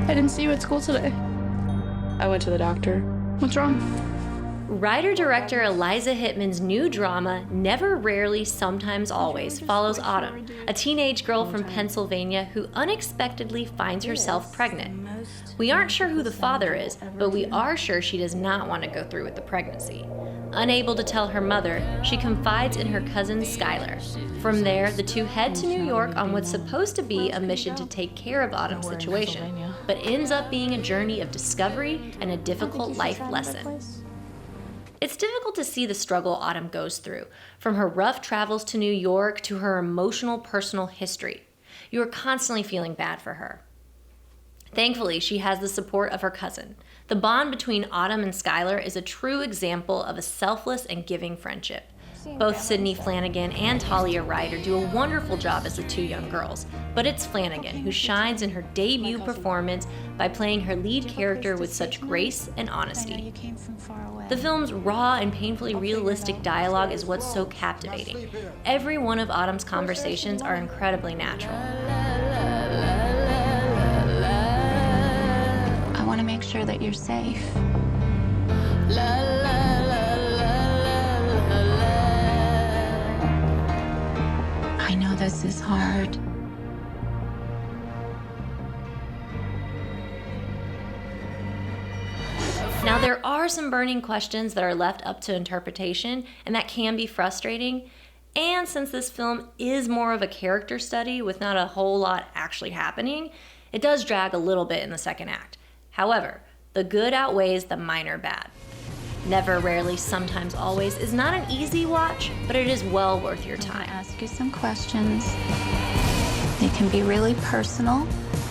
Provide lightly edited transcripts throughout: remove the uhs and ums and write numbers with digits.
I didn't see you at school today. I went to the doctor. What's wrong? Writer-director Eliza Hittman's new drama, Never, Rarely, Sometimes, Always, follows Autumn, a teenage girl from Pennsylvania who unexpectedly finds herself pregnant. We aren't sure who the father is, but we are sure she does not want to go through with the pregnancy. Unable to tell her mother, she confides in her cousin Skylar. From there, the two head to New York on what's supposed to be a mission to take care of Autumn's situation, but ends up being a journey of discovery and a difficult life lesson. It's difficult to see the struggle Autumn goes through, from her rough travels to New York to her emotional personal history. You are constantly feeling bad for her. Thankfully, she has the support of her cousin. The bond between Autumn and Skylar is a true example of a selfless and giving friendship. Both Sydney Flanagan and Talia Ryder do a wonderful job as the two young girls, but it's Flanagan who shines in her debut performance by playing her lead character with such grace and honesty. The film's raw and painfully realistic dialogue is what's so captivating. Every one of Autumn's conversations are incredibly natural. I want to make sure that you're safe. I know this is hard. Now, there are some burning questions that are left up to interpretation, and that can be frustrating. And since this film is more of a character study with not a whole lot actually happening, it does drag a little bit in the second act. However, the good outweighs the minor bad. Never, Rarely, Sometimes, Always is not an easy watch, but it is well worth your time. I'm gonna ask you some questions. They can be really personal.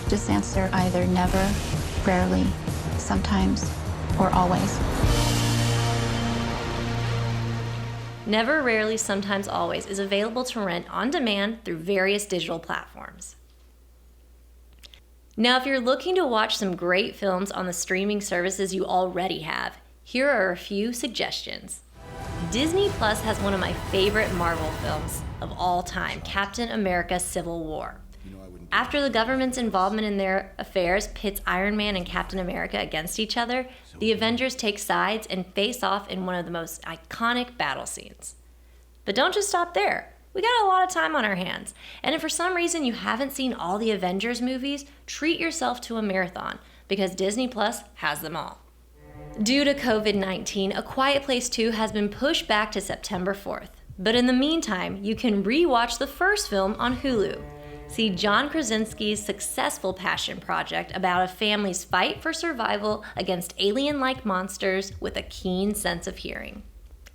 Just answer either never, rarely, sometimes, or always. Never, Rarely, Sometimes, Always is available to rent on demand through various digital platforms. Now, if you're looking to watch some great films on the streaming services you already have, here are a few suggestions. Disney Plus has one of my favorite Marvel films of all time, Captain America: Civil War. After the government's involvement in their affairs pits Iron Man and Captain America against each other, the Avengers take sides and face off in one of the most iconic battle scenes. But don't just stop there. We got a lot of time on our hands, and if for some reason you haven't seen all the Avengers movies, treat yourself to a marathon, because Disney Plus has them all. Due to COVID-19, A Quiet Place 2 has been pushed back to September 4th. But in the meantime, you can re-watch the first film on Hulu. See John Krasinski's successful passion project about a family's fight for survival against alien-like monsters with a keen sense of hearing.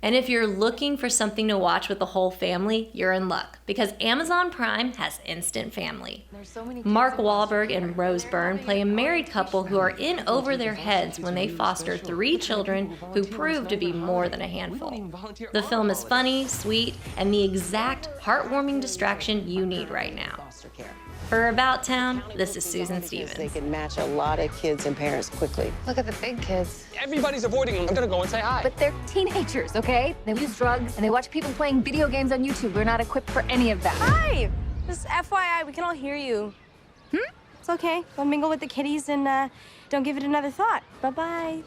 And if you're looking for something to watch with the whole family, you're in luck, because Amazon Prime has Instant Family. Mark Wahlberg and Rose Byrne play a married couple who are in over their heads when they foster 3 children who prove to be more than a handful. The film is funny, sweet, and the exact heartwarming distraction you need right now. For About Town, this is Susan Stevens. They can match a lot of kids and parents quickly. Look at the big kids. Everybody's avoiding them. I'm gonna go and say hi. But they're teenagers, okay? They use drugs and they watch people playing video games on YouTube. We're not equipped for any of that. Hi! Just FYI, we can all hear you. It's okay. Go mingle with the kiddies and don't give it another thought. Bye-bye.